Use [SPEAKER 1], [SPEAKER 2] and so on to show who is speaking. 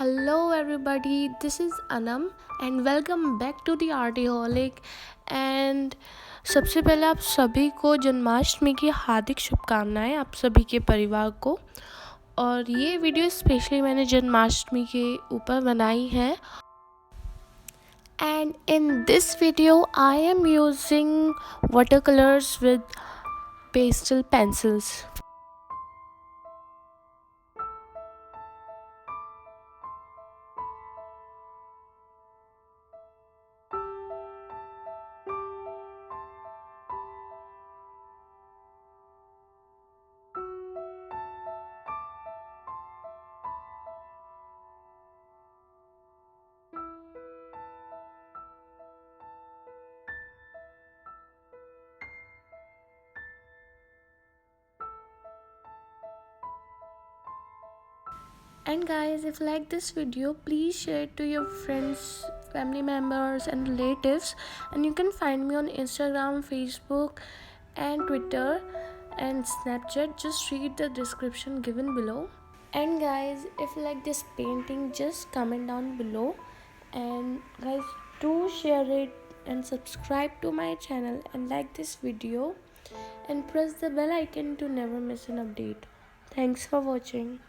[SPEAKER 1] Hello everybody, this is Anam and welcome back to TheArtiholic and सबसे पहले आप सभी को जन्माष्टमी की हार्दिक शुभकामनाएं आप सभी के परिवार को। और ये वीडियो स्पेशली मैंने जन्माष्टमी के ऊपर बनाई है। And in this video I am using watercolors with pastel pencils. And guys, if you like this video, please share it to your friends, family members and relatives. And you can find me on Instagram, Facebook and Twitter and Snapchat. Just read the description given below. And guys, if you like this painting, just comment down below. And guys, do share it and subscribe to my channel and like this video and press the bell icon to never miss an update. Thanks for watching.